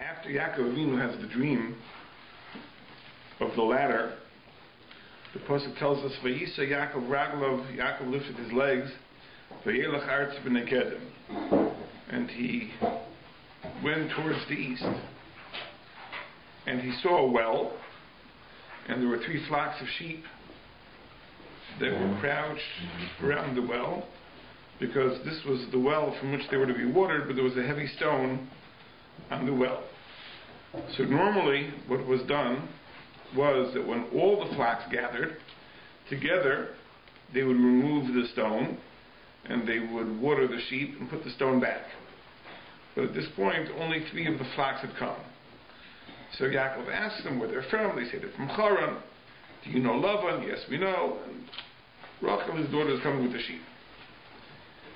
After Yaakov Avinu has the dream of the ladder, the pasuk tells us, "Vayisa Yaakov Raglov." Yaakov lifted his legs, "Vayelach Artz B'Nekedim," and he went towards the east. And he saw a well, and there were 3 flocks of sheep that were crouched around the well, because this was the well from which they were to be watered, but there was a heavy stone on the well. So normally what was done was that when all the flocks gathered together, they would remove the stone and they would water the sheep and put the stone back. But at this point, only 3 of the flocks had come. So Yaakov asked them where they're from. They say they're from Haran. Do you know Lavan? Yes, we know. And Rachel, his daughter, is coming with the sheep.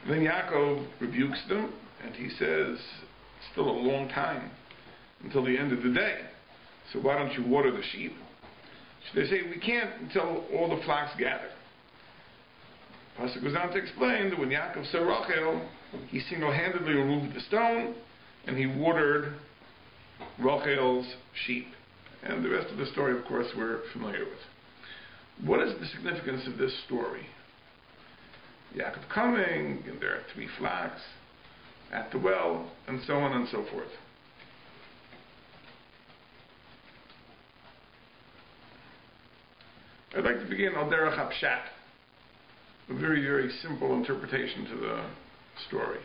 And then Yaakov rebukes them, and he says, it's still a long time until the end of the day. So why don't you water the sheep? So they say, we can't until all the flocks gather. Pasuk goes on to explain that when Yaakov saw Rachel, he single-handedly removed the stone, and he watered Rachel's sheep. And the rest of the story, of course, we're familiar with. What is the significance of this story? Yaakov coming, and there are 3 flocks at the well, and so on and so forth. I'd like to begin al derech hapshat, a very, very simple interpretation to the story.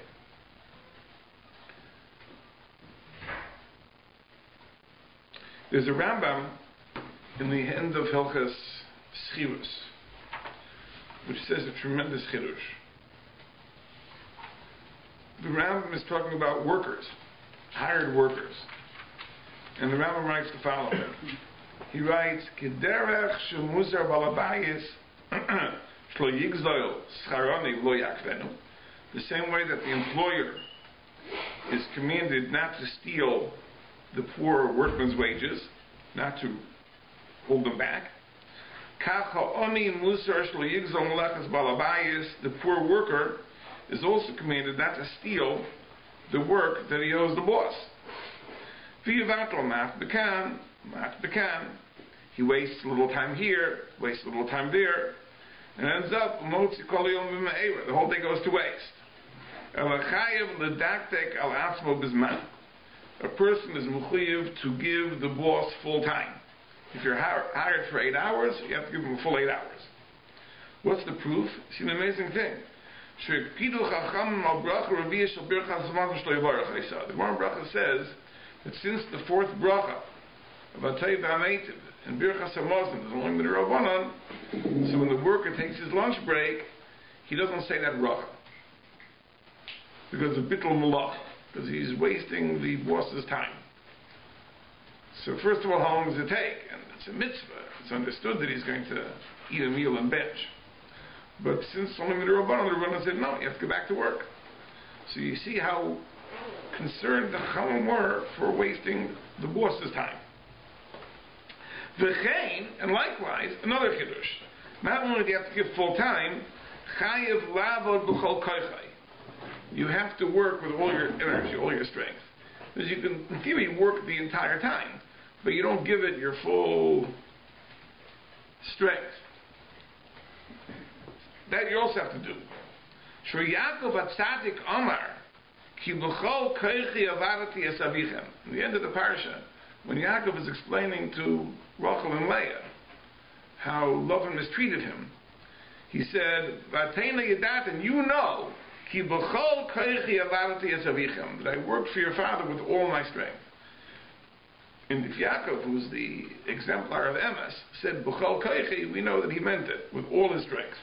There's a Rambam in the end of Hilchas Schirus, which says a tremendous chiddush. The Rambam is talking about workers, hired workers. And the Rambam writes the following. He writes, Kederech shemuzar balabayis shlo yigzoil scharoni lo yakvenu. The same way that the employer is commanded not to steal the poor workman's wages, not to hold them back. Kach ha'oni musar shlo yigzol melechas balabayis. The poor worker is also commanded not to steal the work that he owes the boss. V'yivatol mat bekan. He wastes a little time here, wastes a little time there, and ends up the whole day goes to waste. A person is mechuyev to give the boss full time. If you're hired for 8 hours, you have to give him a full 8 hours. What's the proof? It's an amazing thing. The Gemara Bracha says that since the 4th bracha of Atay V'Ameitiv and Birchas HaMazon is only Midrabanan, so when the worker takes his lunch break, he doesn't say that bracha because of Bittul Malach, because he's wasting the boss's time. So first of all, how long does it take? And it's a mitzvah. It's understood that he's going to eat a meal and bench. But since only Midrabanan, the Rabbanan said, no, you have to go back to work. So you see how concerned the Chachamim were for wasting the boss's time. V'chein, and likewise, another chiddush. Not only do you have to give full time, chayev lavod b'chol koichai. You have to work with all your energy, all your strength. Because you can, in theory, work the entire time, but you don't give it your full strength. That you also have to do. Shri Yaakov atzadik Omar, ki b'chol koichi avarati es avichem. In the end of the parsha, when Yaakov is explaining to Rachel and Leah how Lavan mistreated him, he said, "V'ateina yadat," and you know, ki b'chol koichi avarati es avichem, that I worked for your father with all my strength. And if Yaakov, who's the exemplar of Emes, said b'chol koichi, we know that he meant it with all his strength.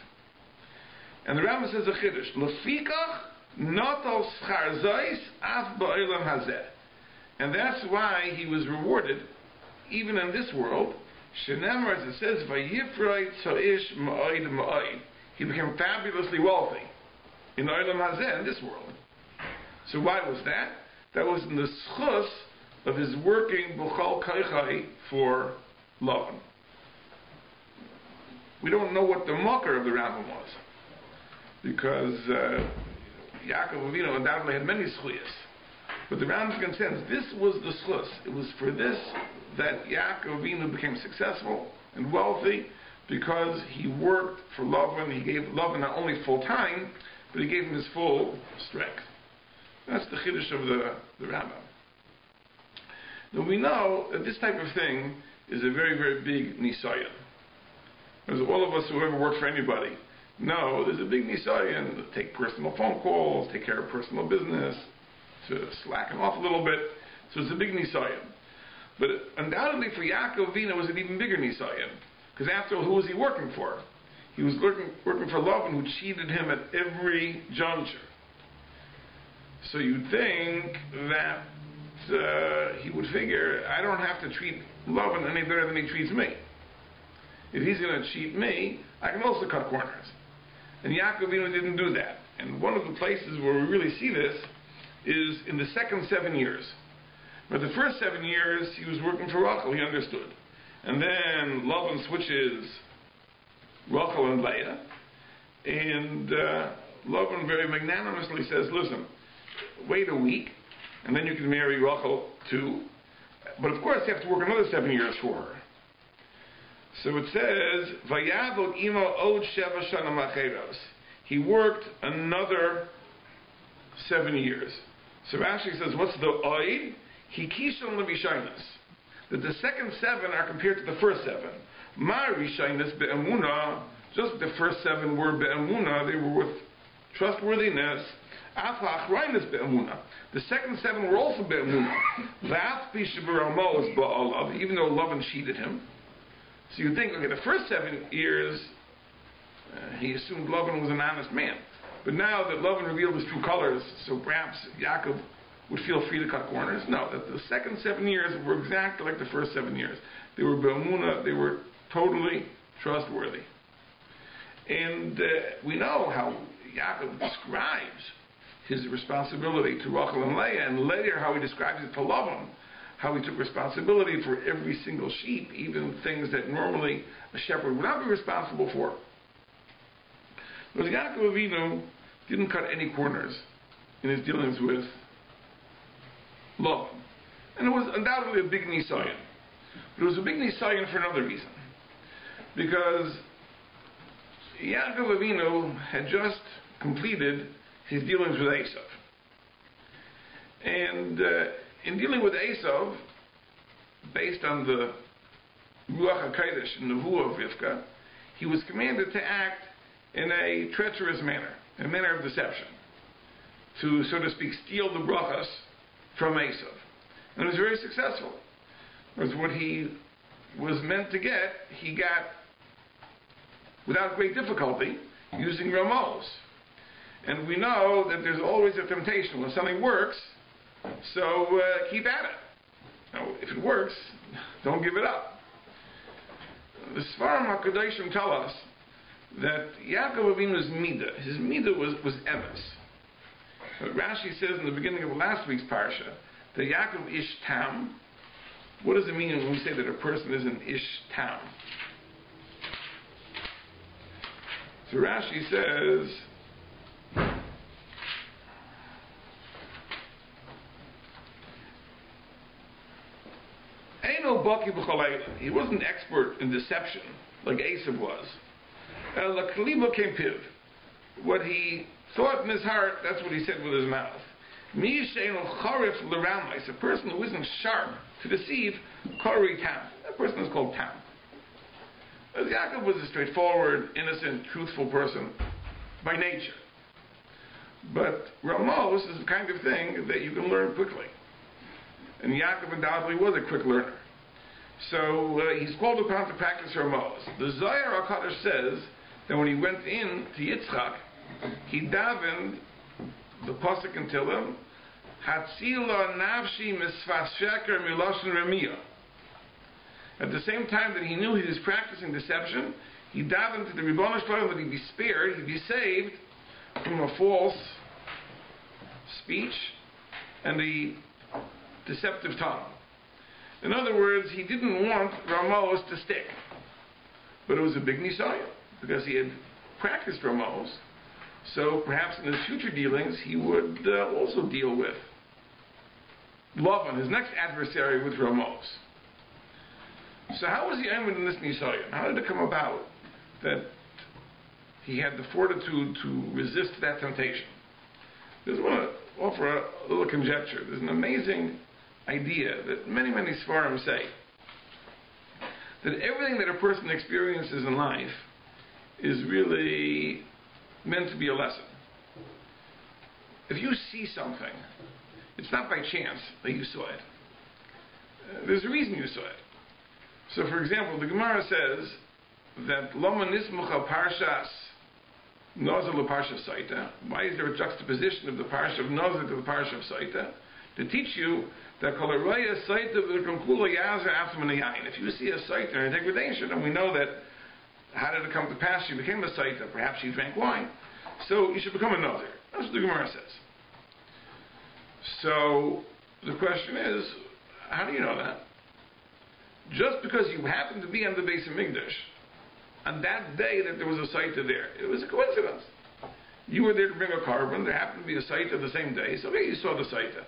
And the Rambam says a chiddush, lefikach notal schar zois af ba'olam hazeh. And that's why he was rewarded, even in this world. Shenemar, as it says, vayifroi tzoish ma'oid ma'oid. He became fabulously wealthy in olam hazeh, in this world. So why was that? That was in the schus of his working b'chol koichai for Lavan. We don't know what the mocker of the Rambam was, because Yaakov Avinu undoubtedly had many schuyas. But the Rambam contends this was the schus. It was for this that Yaakov Avinu became successful and wealthy, because he worked for Lavan. He gave Lavan not only full time, but he gave him his full strength. That's the chiddush of the Rambam. Now we know that this type of thing is a very, very big nisayon. As all of us who ever worked for anybody know, there's a big nisayon to take personal phone calls, take care of personal business, to slacken off a little bit. So it's a big nisayon. But undoubtedly for Yaakov Avinu it was an even bigger nisayon. Because after all, who was he working for? He was working for Lavan, who cheated him at every juncture. So you'd think that he would figure, I don't have to treat Lavan any better than he treats me. If he's going to cheat me, I can also cut corners. And Yaakov Avinu didn't do that. And one of the places where we really see this is in the second 7 years. But the first 7 years, he was working for Rachel, he understood. And then Lavan switches Rachel and Leah. And Lavan very magnanimously says, listen, wait a week, and then you can marry Rachel too. But of course, you have to work another 7 years for her. So it says, Vayavod imo od sheva shana macheros. He worked another 7 years. So Rashi says, what's the oid? He kishon levishaynus. That the second 7 are compared to the first 7. Ma rishaynus be'emuna, just the first 7 were be'emuna, they were with trustworthiness. Afa achrayinus be'emuna. The second 7 were also be'emuna. V'af pishabaramos ba'alav, even though Lavan cheated him. So you think, okay, the first 7 years, he assumed Lavan was an honest man. But now that Lavan revealed his true colors, so perhaps Yaakov would feel free to cut corners. No, that the second 7 years were exactly like the first 7 years. They were be'emuna, they were totally trustworthy. And we know how Yaakov describes his responsibility to Rachel and Leah, and later how he describes it to Lavan, how he took responsibility for every single sheep, even things that normally a shepherd would not be responsible for. Because Yaakov Avinu didn't cut any corners in his dealings with Lavan. And it was undoubtedly a big nisayon. But it was a big nisayon for another reason. Because Yaakov Avinu had just completed his dealings with Esav. And in dealing with Esav, based on the Ruach HaKodesh and Nevuah of Rivka, he was commanded to act in a treacherous manner, a manner of deception, to, so to speak, steal the brachas from Esav. And it was very successful. Because what he was meant to get, he got without great difficulty, using ramos. And we know that there's always a temptation. When something works, so keep at it. Now, if it works, don't give it up. The Sfarim HaKadoshim tell us that Yaakov Avinu's midah, his midah was emes. Rashi says in the beginning of last week's parsha that Yaakov ish tam. What does it mean when we say that a person is an ish tam? So Rashi says, Eino baki b'chalayla. He wasn't expert in deception like Esav was. L'kaliba came piv. What he thought in his heart, that's what he said with his mouth. Mi she'eno charif l'ramais. A person who isn't sharp to deceive, kari tam. That person is called tam. Yaakov was a straightforward, innocent, truthful person by nature. But Ramos is the kind of thing that you can learn quickly. And Yaakov undoubtedly was a quick learner. So he's called upon to practice Ramos. The Zohar HaKadosh says that when he went in to Yitzchak, he davened the pasuk in Tehillim, Hatzila nafshi misfas sheker miloshin remiyah. At the same time that he knew he was practicing deception, he davened to the Ribono Shel Olam that he'd be spared, he'd be saved from a false speech and the deceptive tongue. In other words, he didn't want Ramos to stick. But it was a big nisayon, because he had practiced Ramos, so perhaps in his future dealings he would also deal with Lavan, his next adversary, with Ramos. So how was he aimed in this Nisayon? How did it come about that he had the fortitude to resist that temptation? I just want to offer a little conjecture. There's an amazing idea that many, many Sfarim say that everything that a person experiences in life is really meant to be a lesson. If you see something, it's not by chance that you saw it. There's a reason you saw it. So, for example, the Gemara says that Lama Nismucha Parshas Nozer LeParsha Saita. Why is there a juxtaposition of the Parsha of Nozer to the Parsha of Saita? To teach you that Kolaraya Saita V'Kamkula Yazer Afman. If you see a Saita in a degradation, and we know that how did it come to pass? She became a Saita. Perhaps she drank wine. So you should become a Nozer. That's what the Gemara says. So the question is, how do you know that? Just because you happen to be on the base of Mikdash on that day that there was a Saita there, it was a coincidence. You were there to bring a carbon, there happened to be a Saita the same day, so you saw the Saita.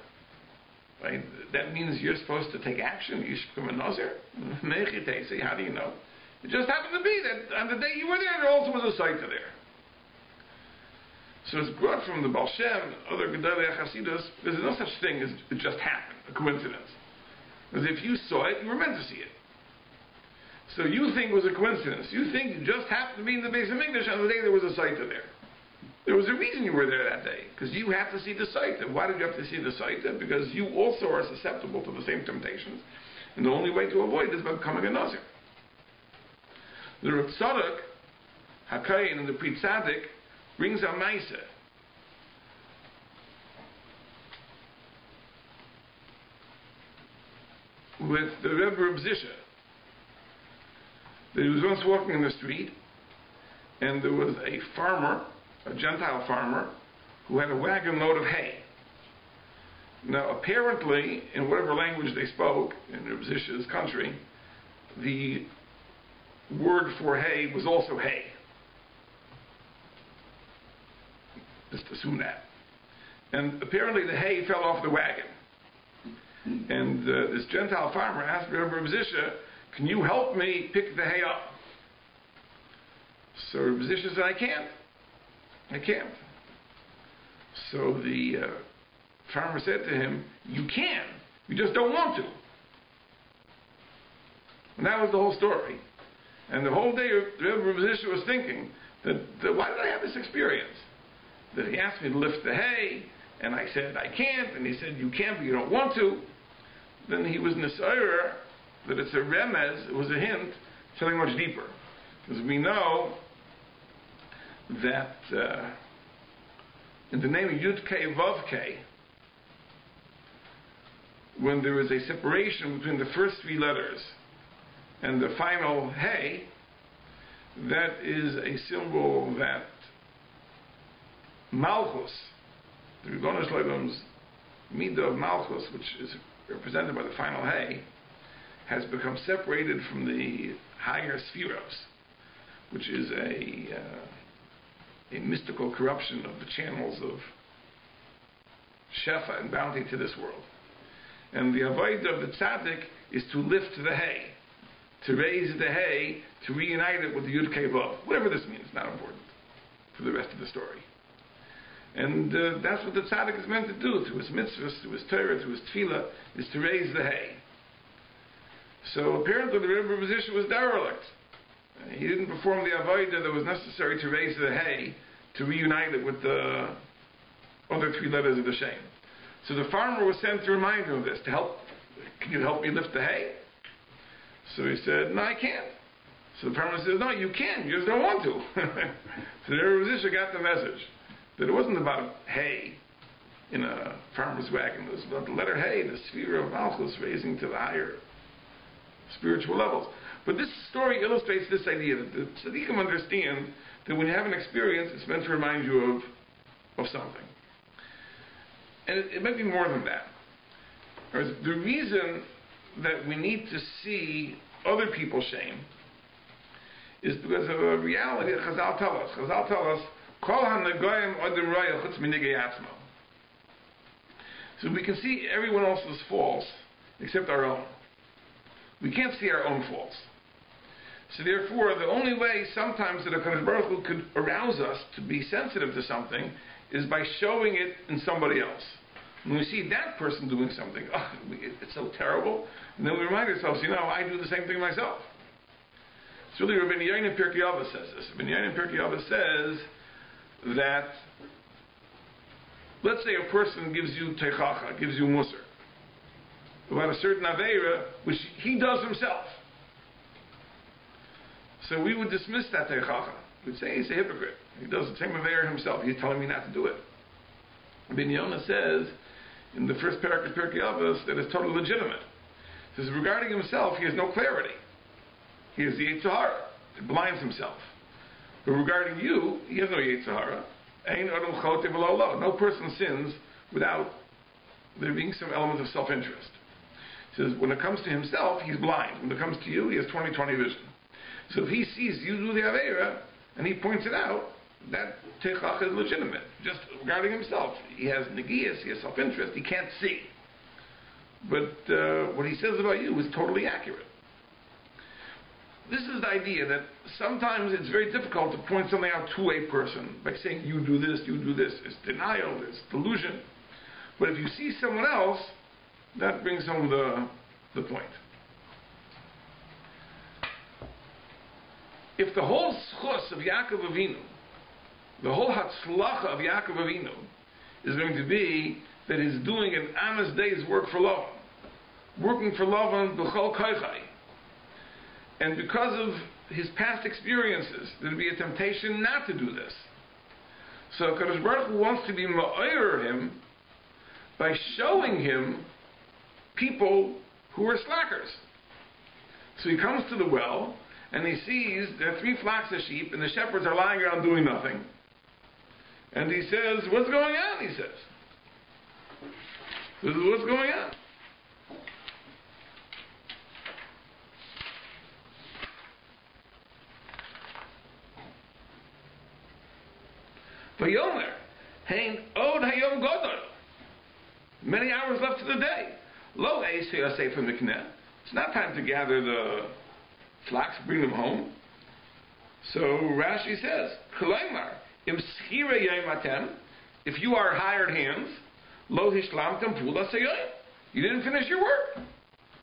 Right? That means you're supposed to take action, you should become a Nazir. How do you know? It just happened to be that on the day you were there also was a Saita there. So it's brought from the Baal Shem, other Gedolei Chasidus, there's no such thing as it just happened, a coincidence. Because if you saw it, you were meant to see it. So you think it was a coincidence. You think you just happened to be in the base of English on the day there was a Saita there. There was a reason you were there that day, because you had to see the Saita. Why did you have to see the Saita? Because you also are susceptible to the same temptations, and the only way to avoid it is by becoming a Nazir. The Rav Tzadok, Hakayin, and the Pri Tzadik brings a Maisa. With the Rebbe Reb Zisha, that he was once walking in the street, and there was a farmer, a Gentile farmer, who had a wagon load of hay. Now, apparently, in whatever language they spoke, in Reb Zisha's country, the word for hay was also hay. Just assume that. And apparently the hay fell off the wagon. And this Gentile farmer asked Rabbi Zisha, can you help me pick the hay up? So Rabbi Zisha said, I can't. So the farmer said to him, you can, you just don't want to. And that was the whole story. And the whole day Rabbi Zisha was thinking, that why did I have this experience? That he asked me to lift the hay, and I said, I can't, and he said, you can, but you don't want to. Then he was Nesayra, that it's a remez, it was a hint, something much deeper. Because we know that in the name of Yud Kei Vav Kei, when there is a separation between the first three letters and the final Hey, that is a symbol that Malchus, the Ribono Shel Olam's Midah of Malchus, which is represented by the final Hey, has become separated from the higher Spheros, which is a mystical corruption of the channels of Shefa and bounty to this world. And the avodah of the tzaddik is to lift the hay, to raise the hay, to reunite it with the Yud Kei Vav. Whatever this means, not important for the rest of the story. And that's what the tzaddik is meant to do, through his mitzvahs, through his Torah, through his tefillah, is to raise the hay. So apparently the Rebbe position was derelict. He didn't perform the avodah that was necessary to raise the hay, to reunite it with the other three letters of the Shem. So the farmer was sent to remind him of this, to help, can you help me lift the hay? So he said, no, I can't. So the farmer says, no, you can, you just don't want to. So the Rebbe position got the message that it wasn't about hay in a farmer's wagon, it was about the letter hay, the sphere of Malchus raising to the higher spiritual levels. But this story illustrates this idea that the tzaddikim understand that when you have an experience, it's meant to remind you of something. And it might be more than that. The reason that we need to see other people's shame is because of a reality that Chazal tell us. Chazal tell us, Kol ha-negoyim odem roya chutz minigei atzmo. So we can see everyone else's faults except our own. We can't see our own faults. So therefore, the only way sometimes that HaKadosh Baruch Hu could arouse us to be sensitive to something is by showing it in somebody else. When we see that person doing something, oh, it's so terrible, and then we remind ourselves, I do the same thing myself. It's really Rabbi Eliezer Breitowitz says this. Rabbi Eliezer Breitowitz says that, let's say a person gives you teichacha, gives you musar, about a certain aveira which he does himself. So we would dismiss that teichacha. We'd say he's a hypocrite. He does the same aveira himself. He's telling me not to do it. Rabbi Yonah says in the first parak of Pirkei Avos that it's totally legitimate. He says regarding himself, he has no clarity. He has the Yetzer Hara. It blinds himself. But regarding you, he has no Yetzer Hara. No person sins without there being some element of self-interest. He says when it comes to himself, he's blind. When it comes to you, he has 20/20 vision. So if he sees you do the aveira and he points it out, that teichach is legitimate. Just regarding himself, he has negias, he has self-interest, he can't see. But what he says about you is totally accurate. This is the idea that sometimes it's very difficult to point something out to a person by saying, you do this, you do this. It's denial, it's delusion. But if you see someone else, that brings home the point. If the whole schus of Yaakov Avinu, the whole hatzlacha of Yaakov Avinu is going to be that he's doing an honest day's work for Lavan, working for Lavan b'chol koichai, and because of his past experiences, there'll be a temptation not to do this. So Kadosh Baruch Hu wants to be ma'oyer him by showing him people who are slackers. So he comes to the well, and he sees there are 3 flocks of sheep, and the shepherds are lying around doing nothing. And he says, what's going on? He says, what's going on? Vayomer, hein od hayom godol. Many hours left to the day. Lo eis yosef mikneh. It's not time to gather the flocks, bring them home. So Rashi says, Kolaymar, im schira yaimatem, if you are hired hands, lo hishlamtem pula seyoyim. You didn't finish your work.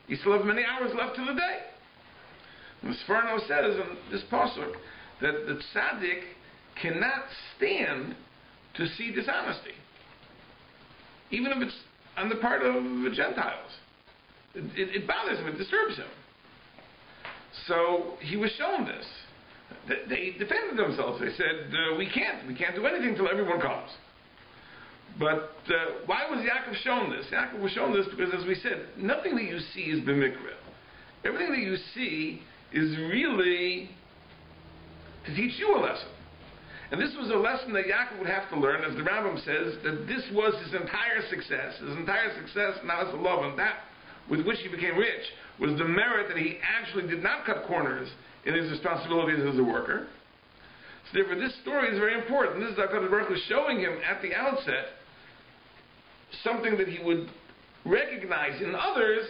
You still have many hours left to the day. And the Sforno says in this pasuk that the tzaddik cannot stand to see dishonesty, even if it's on the part of the Gentiles. It bothers him, it disturbs him. So he was shown this. They defended themselves. They said, we can't do anything until everyone comes. But why was Yaakov shown this? Yaakov was shown this because, as we said, nothing that you see is b'mikra. Everything that you see is really to teach you a lesson. And this was a lesson that Yaakov would have to learn, as the Rambam says, that this was his entire success. His entire success, now as a love, and that with which he became rich, was the merit that he actually did not cut corners in his responsibilities as a worker. So therefore, this story is very important. This is HaKadosh Baruch Hu showing him at the outset something that he would recognize in others,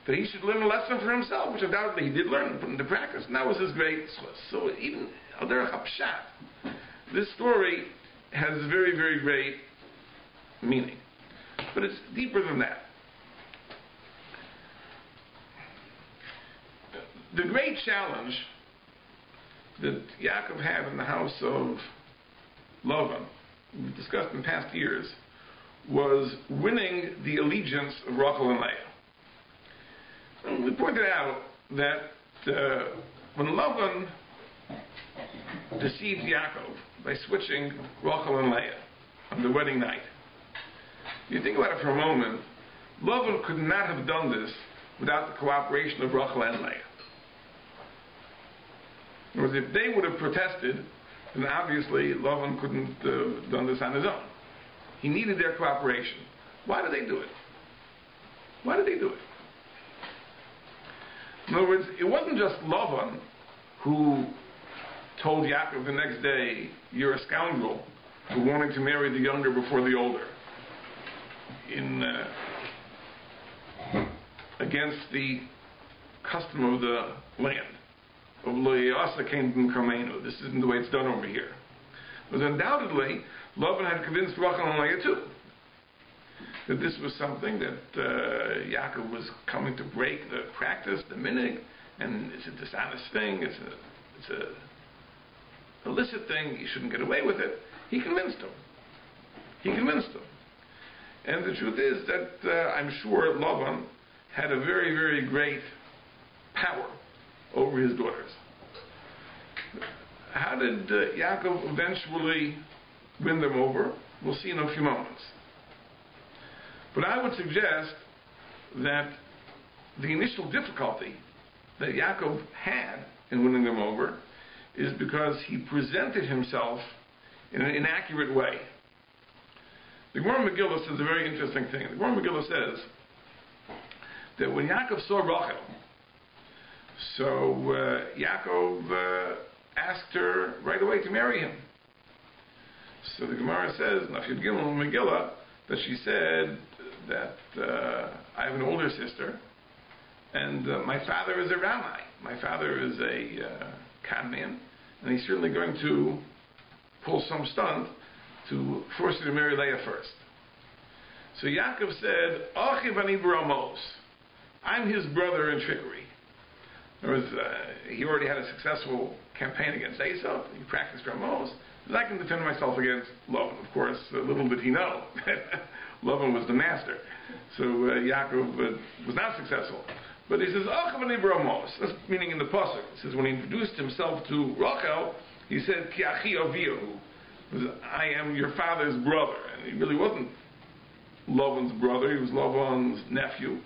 that he should learn a lesson for himself, which undoubtedly he did learn and put into practice. And that was his great source. So even al derech hapshat, this story has very, very great meaning. But it's deeper than that. The great challenge that Yaakov had in the house of Lavan, we've discussed in past years, was winning the allegiance of Rachel and Leah. And we pointed out that when Lavan deceived Yaakov by switching Rachel and Leah on the wedding night, you think about it for a moment, Lavan could not have done this without the cooperation of Rachel and Leah. In other words, if they would have protested, then obviously Lavan couldn't have done this on his own. He needed their cooperation. Why did they do it? Why did they do it? In other words, it wasn't just Lavan who told Yaakov the next day, you're a scoundrel for wanting to marry the younger before the older. against the custom of the land. Of Lo Yasa came from Karmenu. This isn't the way it's done over here. But undoubtedly, Lavan had convinced Rachel and Leah too that this was something that Yaakov was coming to break the practice, the minig, and it's a dishonest thing. It's a illicit thing. You shouldn't get away with it. He convinced them. And the truth is that I'm sure Lavan had a very, very great power over his daughters. How did Yaakov eventually win them over? We'll see in a few moments. But I would suggest that the initial difficulty that Yaakov had in winning them over is because he presented himself in an inaccurate way. The Gemara Megillah says a very interesting thing. The Gemara Megillah says that when Yaakov saw Rachel, so Yaakov asked her right away to marry him. So the Gemara says, Nafyud Gimel Megillah, that she said that I have an older sister, and my father is a rabbi. My father is a con man, and he's certainly going to pull some stunt to force you to marry Leah first. So Yaakov said, Achiv ani b'ramos. I'm his brother in trickery. There was, he already had a successful campaign against Esau. He practiced Ramos. I can defend myself against Lavan. Of course, little did he know that Lavan was the master. So Yaakov was not successful. But he says, Achiv ani b'ramos. That's meaning in the pasuk. It says when he introduced himself to Rachel, he said, Ki achi aviyahu. I am your father's brother. And he really wasn't Lavan's brother. He was Lavan's nephew.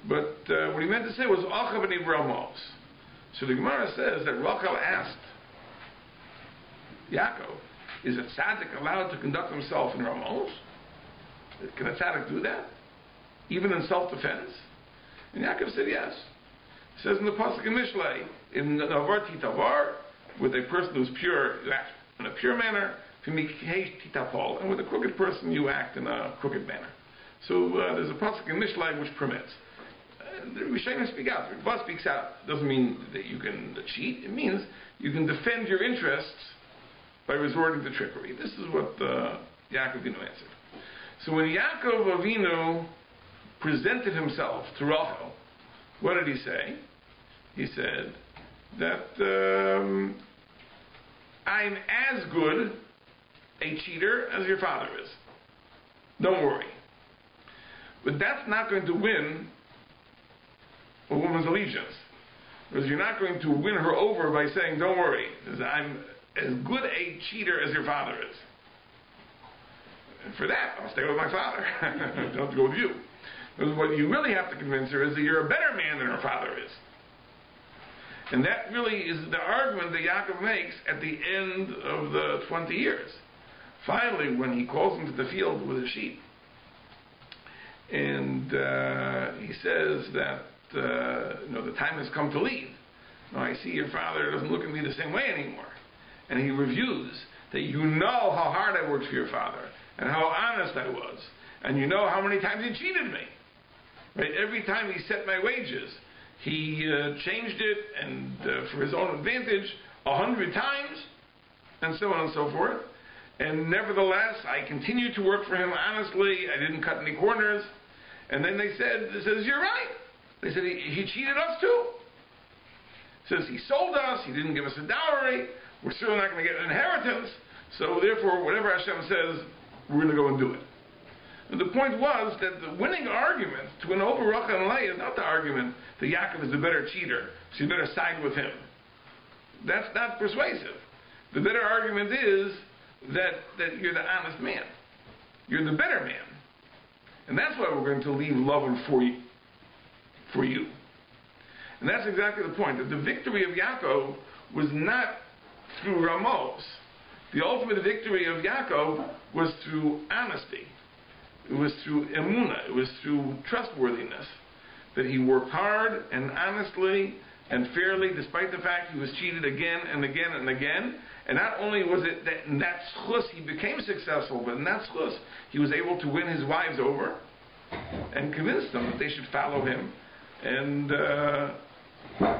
But what he meant to say was Achav ani Ramos. So the Gemara says that Rachel asked Yaakov, is a tzaddik allowed to conduct himself in Ramos? Can a tzaddik do that? Even in self-defense? And Yaakov said yes. It says in the Pasuk in Mishlei, in Navar Titavar, with a person who's pure, you act in a pure manner, and with a crooked person you act in a crooked manner. So there's a Pasuk in Mishlei which permits. The Rishonim speak out. The Ritva speaks out. Doesn't mean that you can cheat. It means you can defend your interests by resorting to trickery. This is what Yaakov Avinu answered. So when Yaakov Avinu presented himself to Rachel, what did he say? He said that I'm as good a cheater as your father is. Don't worry. But that's not going to win a woman's allegiance. Because you're not going to win her over by saying, don't worry, I'm as good a cheater as your father is. And for that, I'll stay with my father. I don't have to go with you. Because what you really have to convince her is that you're a better man than her father is. And that really is the argument that Yaakov makes at the end of the 20 years. Finally, when he calls him to the field with his sheep, and he says that the time has come to leave. Now, I see your father doesn't look at me the same way anymore. And he reviews that you know how hard I worked for your father, and how honest I was, and you know how many times he cheated me. Right? Every time he set my wages, he changed it, and for his own advantage, 100 times, and so on and so forth. And nevertheless, I continued to work for him honestly. I didn't cut any corners. And then they said, you're right. They said, he cheated us too. Says he sold us, he didn't give us a dowry, we're still not going to get an inheritance, so therefore whatever Hashem says, we're going to go and do it. And the point was that the winning argument to win over Rachel and Leah is not the argument that Yaakov is the better cheater, so you better side with him. That's not persuasive. The better argument is that you're the honest man. You're the better man. And that's why we're going to leave Lavan for you. And that's exactly the point, that the victory of Yaakov was not through Ramos. The ultimate victory of Yaakov was through honesty. It was through emunah. It was through trustworthiness. That he worked hard and honestly and fairly, despite the fact he was cheated again and again and again. And not only was it that in that schus he became successful, but in that schus he was able to win his wives over and convince them that they should follow him and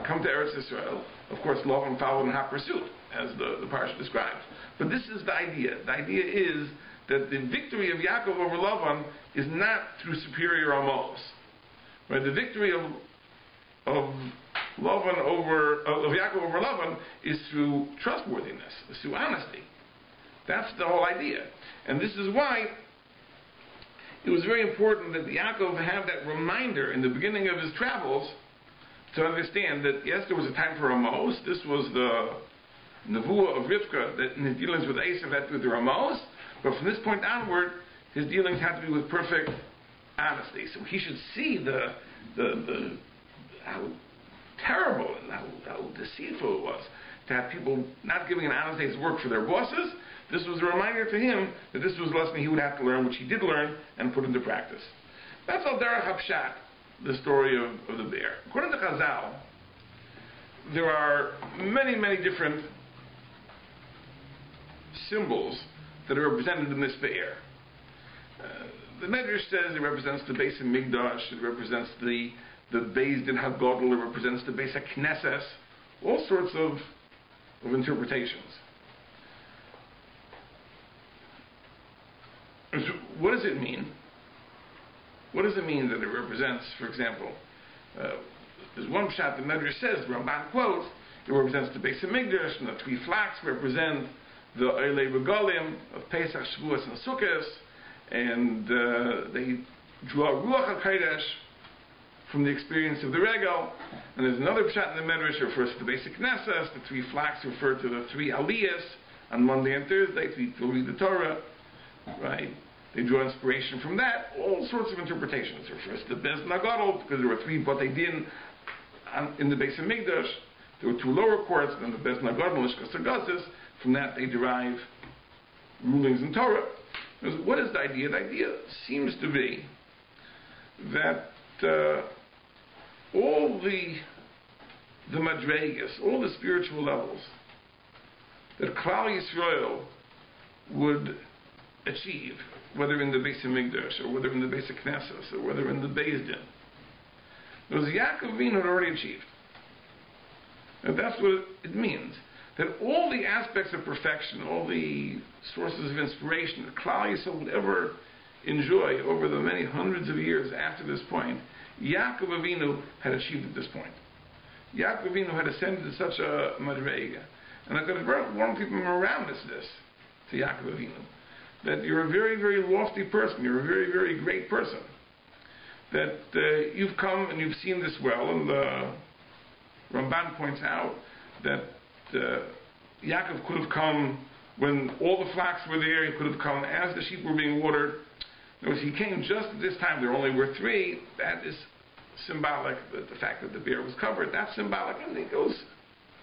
come to Eretz Yisrael. Of course, Lavan followed in hot pursuit, as the parsha describes. But this is the idea. The idea is that the victory of Yaakov over Lavan is not through superior amos. Right? The victory of Yaakov over Lavan is through trustworthiness, is through honesty. That's the whole idea. And this is why it was very important that Yaakov have that reminder in the beginning of his travels to understand that, yes, there was a time for Amos. This was the nevuah of Rivka, that in his dealings with Esav had to do with the Amos. But from this point onward, his dealings had to be with perfect honesty. So he should see how terrible and how deceitful it was to have people not giving an honest day's work for their bosses. This was a reminder to him that this was a lesson he would have to learn, which he did learn and put into practice. That's all Derech Hapshat, the story of the bear. According to Chazal, there are many, many different symbols that are represented in this bear. The Medrash says it represents the Beis HaMikdash, it represents the Beis Din HaGodol, it represents the Beis HaKnesses, all sorts of interpretations. So what does it mean? What does it mean that it represents, for example, there's one pshat the Medrash says, the Ramban quotes, it represents the Beis HaMikdash, and the three flax represent the Oilei Regalim of Pesach, Shavuos, and Sukkot, and they draw Ruach HaKodesh from the experience of the Regal. And there's another pshat in the Medrash that refers to the Beis HaKnesses, the three flax refer to the three Aliyahs on Monday and Thursday to read the Torah, right? They draw inspiration from that, all sorts of interpretations. It refers to the Beis Din HaGodol, because there were three Batei Din in the Beis HaMikdash. There were two lower courts, and the Beis Din HaGodol and Lishkas HaGazis. From that they derive rulings in Torah. What is the idea? The idea seems to be that all the madregas, all the spiritual levels that Klal Yisrael would achieve, whether in the Beis HaMikdash, or whether in the Beis HaKnesses, or whether in the Beis Din, those Yaakov Avinu had already achieved. And that's what it means. That all the aspects of perfection, all the sources of inspiration that Klal Yisrael would ever enjoy over the many hundreds of years after this point, Yaakov Avinu had achieved at this point. Yaakov Avinu had ascended to such a madrega. And I'm going to warn people around this to Yaakov Avinu, that you're a very, very lofty person, you're a very, very great person, that you've come and you've seen this well, and the Ramban points out that Yaakov could have come when all the flocks were there, he could have come as the sheep were being watered. Notice he came just at this time, there only were three. That is symbolic, the fact that the bear was covered, that's symbolic. And he goes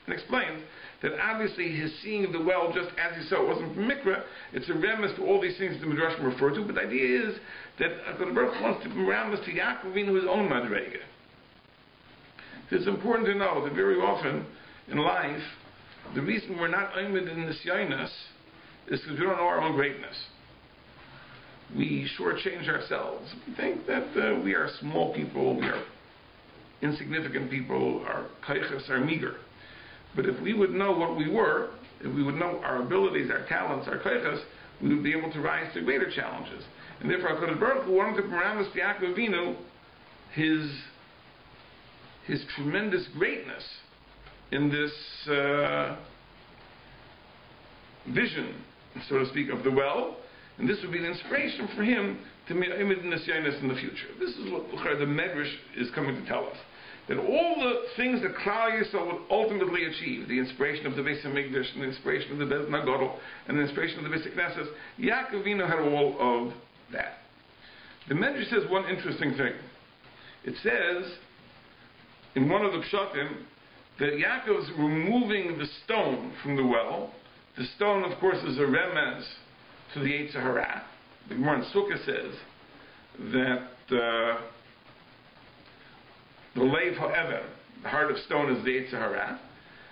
and explains that obviously his seeing of the well just as he saw it wasn't from Mikra, it's a remiss to all these things the Midrashim refer to, but the idea is that HaKadosh Baruch Hu wants to bring around this to Yaakov Avinu his own madrega. It's important to know that very often in life, the reason we're not aimed in this yainas is because we don't know our own greatness. We shortchange ourselves. We think that we are small people, we are insignificant people, our kaiches are meager. But if we would know what we were, if we would know our abilities, our talents, our kaiches, we would be able to rise to greater challenges. And therefore, HaKadosh Baruch Hu wanted to bring around this Yaakov Avinu his tremendous greatness in this vision, so to speak, of the well, and this would be an inspiration for him to meet in the future. This is what the Medrash is coming to tell us. That all the things that Klal Yisrael would ultimately achieve, the inspiration of the Beis HaMikdash, and the inspiration of the Beis Din HaGodol, and the inspiration of the Beis HaKnesses, Yaakov Avinu had all of that. The Medrash says one interesting thing. It says, in one of the Pshatim, that Yaakov's removing the stone from the well. The stone, of course, is a remez to the Yetzer Hara. The Gemara in Sukkah says that the Leiv Ha'evan, the heart of stone, is the Yetzer Hara,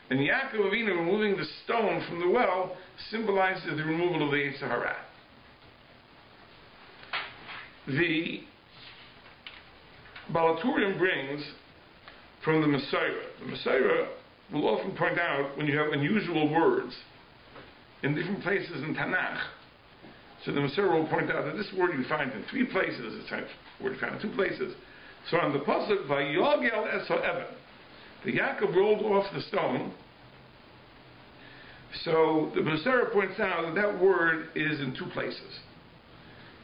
And Yaakov Avinu removing the stone from the well symbolizes the removal of the Yetzer Hara. The Baal HaTurim brings from the Messiah. The Messiah will often point out when you have unusual words in different places in Tanakh. So the Messiah will point out that this word you find in 3 places, it's a word you find in 2 places. So on the pasuk, Vayogel es ha'even, the Yaakov rolled off the stone. So the Messiah points out that that word is in 2 places.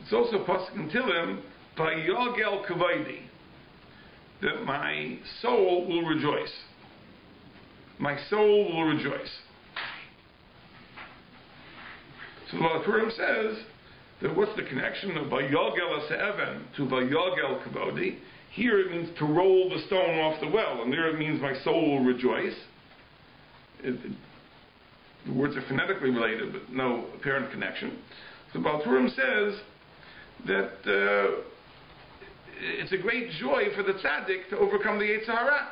It's also pasuk in Tilim, Vayogel kavaydi, that my soul will rejoice. My soul will rejoice. So the Baal HaTurim says that what's the connection of Vayogel es ha'even to Vayogel kavodi? Here it means to roll the stone off the well, and there it means my soul will rejoice. The words are phonetically related, but no apparent connection. So Baal HaTurim says that it's a great joy for the tzaddik to overcome the Yetzer Hara.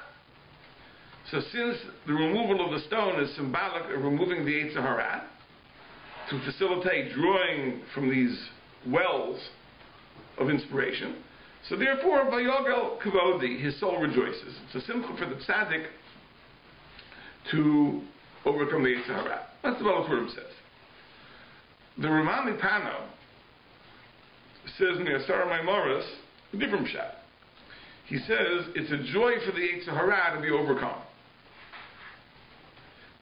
So since the removal of the stone is symbolic of removing the Yetzer Hara, to facilitate drawing from these wells of inspiration, so therefore, Vayogel Kavodi, his soul rejoices. It's a simcha for the tzaddik to overcome the Yetzer Hara. That's what Baal HaTurim says. The Ramami Pano says in the Asar Maimoros a different pshat. He says it's a joy for the Yetzer Hara to be overcome.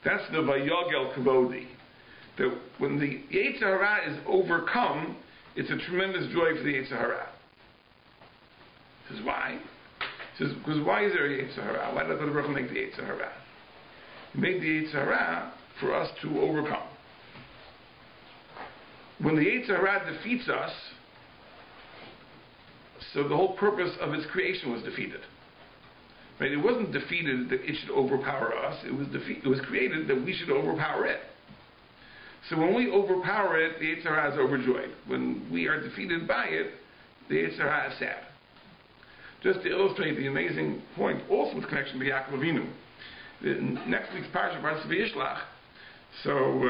That's the Vayogel Kavodi. That when the Yetzer Hara is overcome, it's a tremendous joy for the Yetzer Hara. He says, why? He says, because why is there a Yetzer Hara? Why did the Baruch make the Yetzer Hara? He made the Yetzer Hara for us to overcome. When the Yetzer Hara defeats us, so the whole purpose of its creation was defeated. Right? It wasn't defeated that it should overpower us. It was created that we should overpower it. So when we overpower it, the Yetzer Hara is overjoyed. When we are defeated by it, the Yetzer Hara is sad. Just to illustrate the amazing point, also with connection to Yaakov Avinu. In next week's parsha, Parashat Vayishlach, so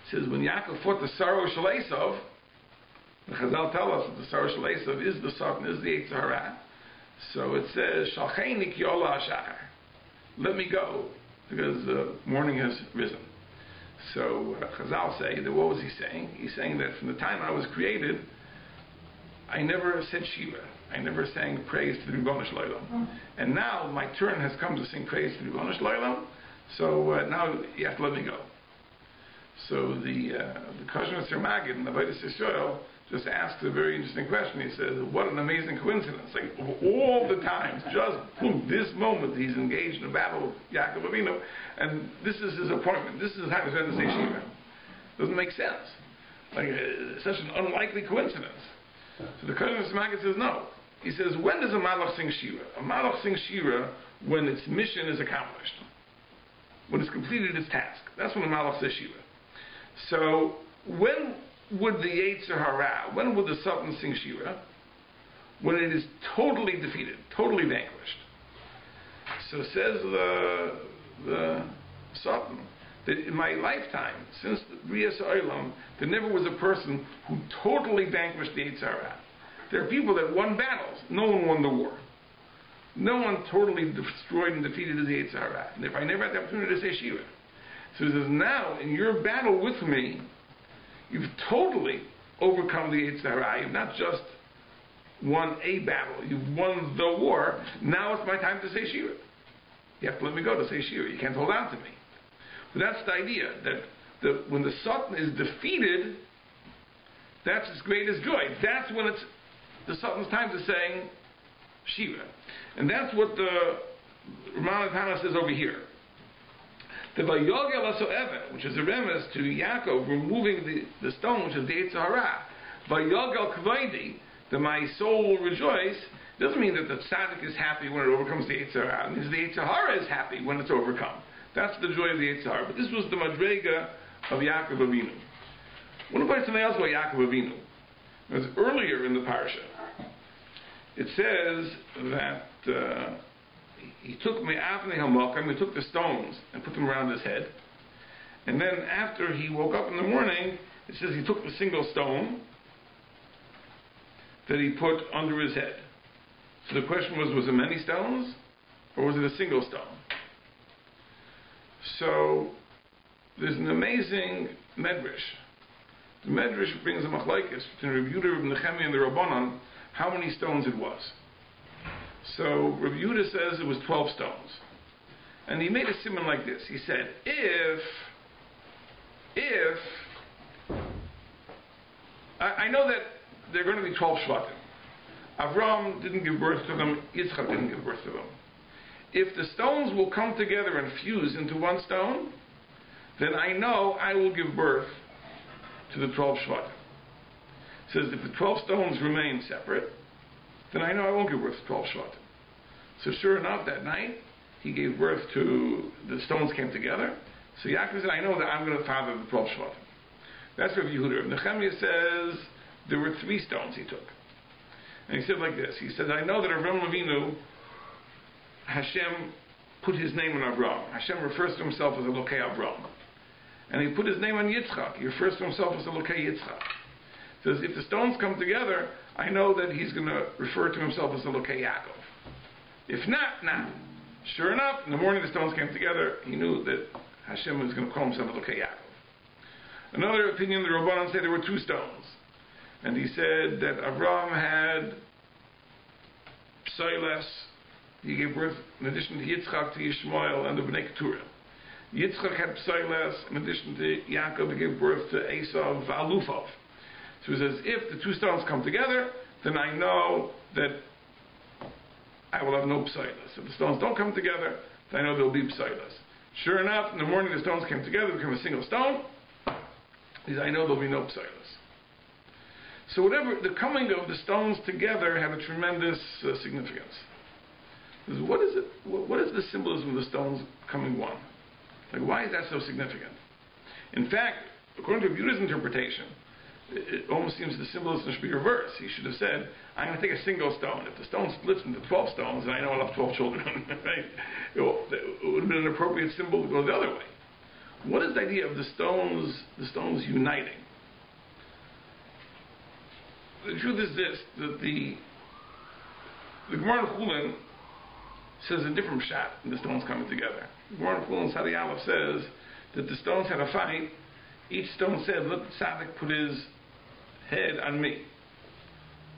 it says when Yaakov fought the Saro Shel Esav, the Chazal tell us that the Saro Shel Esav is the Satan, is the Yetzer Hara. So it says, Shalcheni ki ola hashachar, let me go, because the morning has risen. So Chazal say that what was he saying? He's saying that from the time I was created, I never said Shiva. I never sang praise to the Ribono Shel Olam. And now my turn has come to sing praise to the Ribono Shel Olam. So now you have to let me go. So the Kosher Sir Magid in the Vayetze just asks a very interesting question. He says, what an amazing coincidence. Like, of all the times, just boom, this moment he's engaged in a battle with Yaakov Avinu, and this is his appointment. This is the time he's going to say Shiva. Doesn't make sense. Like, such an unlikely coincidence. So the Kosher Sir Magid says, no. He says, when does a Malach sing Shiva? A Malach sings Shiva when its mission is accomplished. When it's completed its task. That's when a Malach says Shiva. So, when would the Yetzer Hara, when would the Satan sing Shiva? When it is totally defeated, totally vanquished. So says the Satan, that in my lifetime, since Brias Olam, there never was a person who totally vanquished the Yetzer Hara. There are people that won battles. No one won the war. No one totally destroyed and defeated the Yetzer Hara. And if I never had the opportunity to say Shiva. So he says, now, in your battle with me, you've totally overcome the Yetzer Hara. You've not just won a battle. You've won the war. Now it's my time to say Shiva. You have to let me go to say Shiva. You can't hold on to me. But that's the idea, that when the Satan is defeated, that's its greatest joy. That's when it's the Satan's time to sing Shiva. And that's what the Ramana Tana says over here. The Vayogel Aso Even, which is a remiss to Yaakov removing the stone, which is the Yetzer Hara. Vayogel Kvaidi, that my soul will rejoice, doesn't mean that the tzaddik is happy when it overcomes the Yetzer Hara. It means the Yetzer Hara is happy when it's overcome. That's the joy of the Yetzer Hara. But this was the Madrega of Yaakov Avinu. I want to point something else about Yaakov Avinu. It was earlier in the parsha. It says that he took me after he took the stones and put them around his head. And then after he woke up in the morning, it says he took the single stone that he put under his head. So the question was it many stones or was it a single stone? So there's an amazing medrash. The medrash brings a machlokes between Rabbi Yehuda, Rabbi Nechemia, and the Rabbanan, how many stones it was. So Rabbi Yehuda says it was 12 stones. And he made a simon like this. He said, if I know that there are going to be 12 Shvatim. Avram didn't give birth to them, Yitzchak didn't give birth to them. If the stones will come together and fuse into one stone, then I know I will give birth to the 12 Shvatim. It says if the 12 stones remain separate, then I know I won't give birth to 12 Shvatim. So sure enough, that night, he gave birth to, the stones came together. So Yaakov said, I know that I'm going to father the 12 Shvatim. That's Rabbi Yehuda. Nechemia says there were 3 stones he took. And he said like this. He said, I know that Avram Avinu, Hashem put his name on Avram. Hashem refers to himself as Elokei Avram. And he put his name on Yitzchak. He refers to himself as Elokei Yitzchak. He says, if the stones come together, I know that he's going to refer to himself as Elokei Yaakov. If not, now. Sure enough, in the morning the stones came together, he knew that Hashem was going to call himself Elokei Yaakov. Another opinion, the Rabbanan said there were 2 stones. And he said that Avram had Psoiles. He gave birth, in addition to Yitzchak, to Yishmael and the Bnei Keturah. Yitzchak had Psoiles. In addition to Yaakov, he gave birth to Esav Alufov. So he says, if the 2 stones come together, then I know that I will have no Psoiles. If the stones don't come together, then I know there will be Psoiles. Sure enough, in the morning the stones came together, became a single stone. He says, I know there will be no Psoiles. So whatever, the coming of the stones together had a tremendous significance. What is it? What is the symbolism of the stones coming one? Like, why is that so significant? In fact, according to Yehuda's interpretation, it almost seems the symbolism should be reversed. He should have said, I'm going to take a single stone. If the stone splits into 12 stones, then I know I'll have 12 children. Right? It would have been an appropriate symbol to go the other way. What is the idea of the stones uniting? The truth is this, that the Gemara in Chulin says a different shot in the stones coming together. The Gemara in Chulin Sadi Aleph says that the stones had a fight. Each stone said, let the tzaddik put his head on me.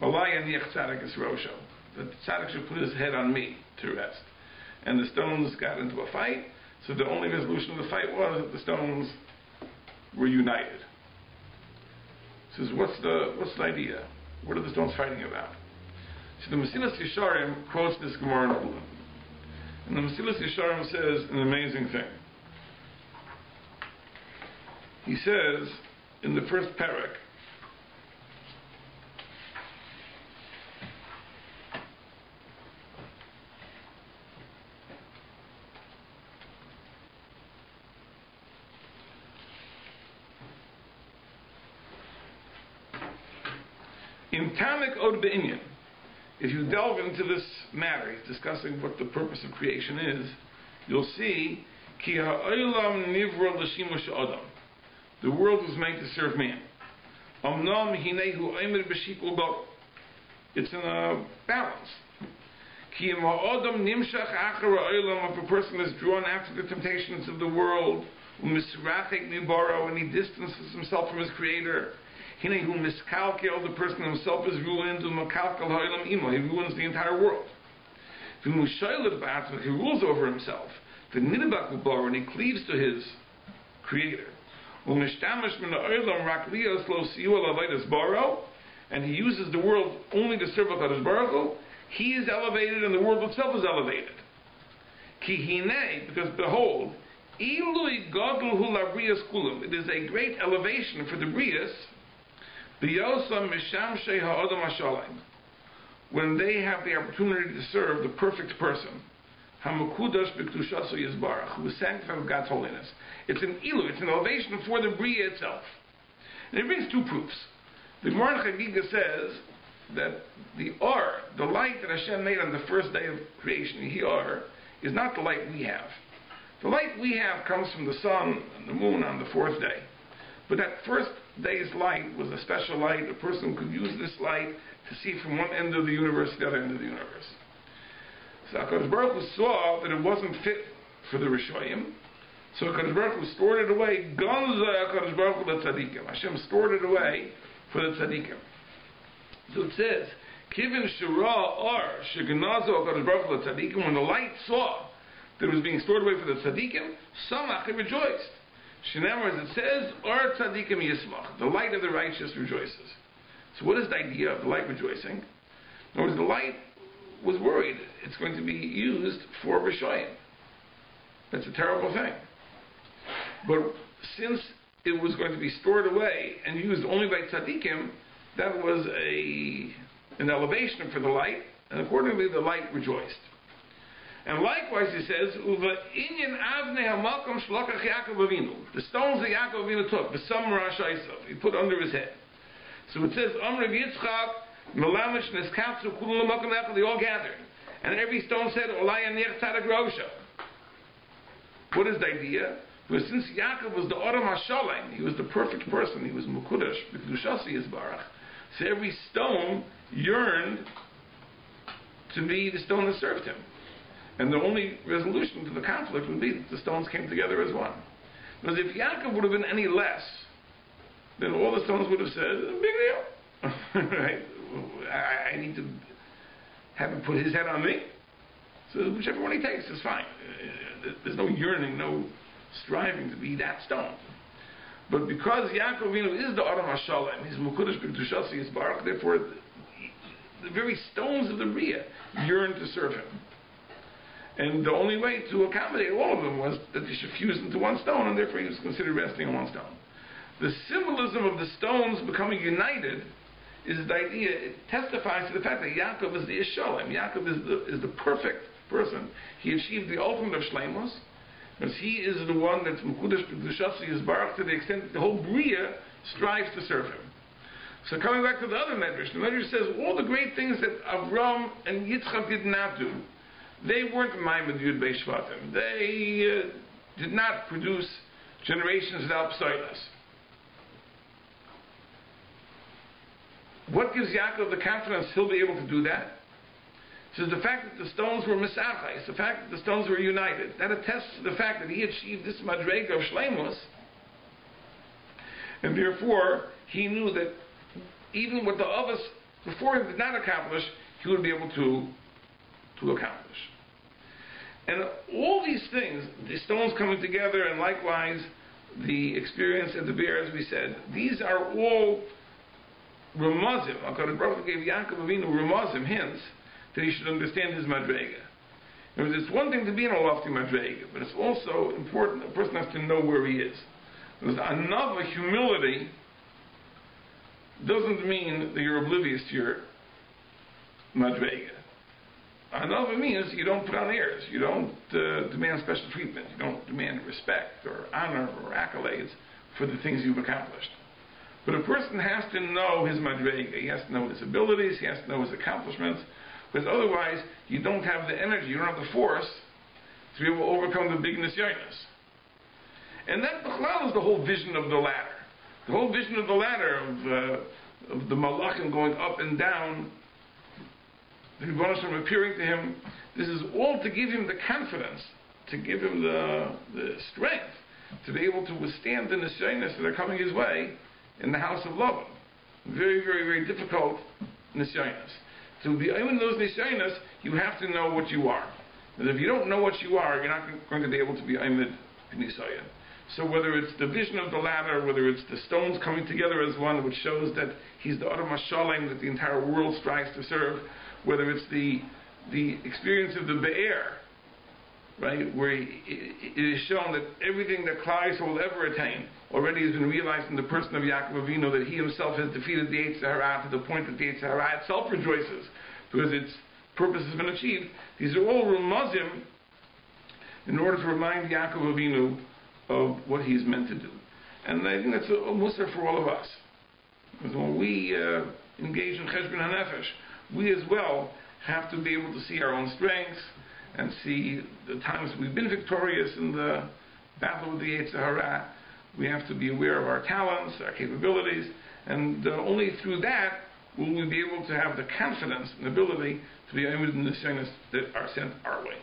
Olai aniach tzaddik es rosho. That the tzaddik should put his head on me to rest. And the stones got into a fight, so the only resolution of the fight was that the stones were united. Says, what's the idea? What are the stones fighting about? So the Mesilas Yesharim quotes this Gemara in Chulin. And the Mesilas Yesharim says an amazing thing. He says, in the first parak, in Tamek Od Be'inyan, if you delve into this matter, he's discussing what the purpose of creation is, you'll see, Ki ha'olam nivra l'shimush adam. The world was made to serve man. Amnam hinehu omer b'shikul bo. It's in a balance. Ki ha'adam nimshach achar ha'olam, if a person is drawn after the temptations of the world, u'misrachek nibaro, and he distances himself from his creator, hinehu miskalkel, the person himself is ruined, u'makalkel ha'olam imo, he ruins the entire world. V'mushaylet ba'atzmach, he rules over himself. V'nidbak u'baro, and he cleaves to his creator. And he uses the world only to serve HaKadosh Baruch Hu. He is elevated and the world itself is elevated. Because behold, it is a great elevation for the Brias when they have the opportunity to serve the perfect person. Hamakudash b'kedushaso yizbarach, who is sanctified with God's holiness. It's an ilu, it's an elevation for the Bria itself. And it brings 2 proofs. The Gemara in Chagiga says that the Or, the light that Hashem made on the first day of creation, the Or, is not the light we have. The light we have comes from the sun and the moon on the fourth day. But that first day's light was a special light. A person could use this light to see from one end of the universe to the other end of the universe. So HaKadosh Baruch Hu saw that it wasn't fit for the Rishoyim. So HaKadosh Baruch Hu stored it away. Gonza HaKadosh Baruch Hu l'tzadikim. Hashem stored it away for the tzadikim. So it says, Kivin Shura Or Shegnazo HaKadosh Baruch Hu l'tzadikim. When the light saw that it was being stored away for the tzadikim, Samach, he rejoiced. Shinamar, as it says, Or tzadikim yismach. The light of the righteous rejoices. So what is the idea of the light rejoicing? In other words, the light was worried it's going to be used for Rishoyim. That's a terrible thing. But since it was going to be stored away and used only by tzaddikim, that was an elevation for the light, and accordingly the light rejoiced. And likewise he says, Uva inyan avnei hamalkam shlokach Yaakov Avinu. The stones that Yaakov Avinu took, the sum Rashaisav, he put under his head. So it says, Amr Yitzchak, Melamish Neskatsu, Kulam Makam Echad, they all gathered. And every stone said, Olay Anir Tzadik Rosha. What is the idea? Because since Yaakov was the Adam HaShalem, he was the perfect person, he was Mukudash, B'Kedushasi Yisbarach. So every stone yearned to be the stone that served him. And the only resolution to the conflict would be that the stones came together as one. Because if Yaakov would have been any less, then all the stones would have said, big deal. Right? I need to have him put his head on me. So whichever one he takes is fine. There's no yearning, no striving to be that stone. But because Yaakov Avinu is the Adam HaShalem, he's Mukudash B'Kedushasi Yisbarach, therefore the very stones of the Bria yearn to serve him. And the only way to accommodate all of them was that they should fuse into one stone, and therefore he was considered resting on one stone. The symbolism of the stones becoming united is the idea, it testifies to the fact that Yaakov is the Isholem. Yaakov is the perfect person. He achieved the ultimate of Shleimus, because he is the one that's Mukudash B'Kedushasi Yisbarach to the extent that the whole Bria strives to serve him. So coming back to the other Medrash, the Medrash says all the great things that Avram and Yitzchak did not do, they weren't Maimed Yud Beis Shvatim. They did not produce generations without psoilas. What gives Yaakov the confidence he'll be able to do that? So the fact that the stones were misachais, the fact that the stones were united, that attests to the fact that he achieved this madrega of shleimus, and therefore he knew that even what the others before him did not accomplish, he would be able to accomplish. And all these things, the stones coming together, and likewise the experience at the bear, as we said, these are all remazim. HaKadosh Baruch Hu gave Yaakov Avinu remazim, hints that he should understand his madrega. It's one thing to be in a lofty madrega, but it's also important a person has to know where he is. Because another humility doesn't mean that you're oblivious to your madrega. Another means you don't put on airs, you don't demand special treatment, you don't demand respect or honor or accolades for the things you've accomplished. But a person has to know his madrega, he has to know his abilities, he has to know his accomplishments, because otherwise you don't have the energy, you don't have the force to be able to overcome the big nisyonos. And that is the whole vision of the ladder. The whole vision of the ladder of the malachim going up and down, the Rebbeinu Shalom appearing to him, this is all to give him the confidence, to give him the strength to be able to withstand the nisyonos that are coming his way in the house of Lavan. Very, very, very difficult nisyonos. To be in those nisyonos, you have to know what you are. And if you don't know what you are, you're not going to be able to be Aymed Nisayan. So whether it's the vision of the ladder, whether it's the stones coming together as one, which shows that he's the Adam HaShalem that the entire world strives to serve, whether it's the experience of the Be'er, right, where it is shown that everything that Klal Yisrael will ever attain already has been realized in the person of Yaakov Avinu, that he himself has defeated the Yetzer Hara to the point that the Yetzer Hara itself rejoices because its purpose has been achieved. These are all remazim in order to remind Yaakov Avinu of what he's meant to do. And I think that's a mussar for all of us. Because when we engage in Cheshbon HaNefesh. We as well have to be able to see our own strengths and see the times we've been victorious in the battle with the Yetzer Hara. We have to be aware of our talents, our capabilities, and only through that will we be able to have the confidence and ability to be able to do the things that are sent our way.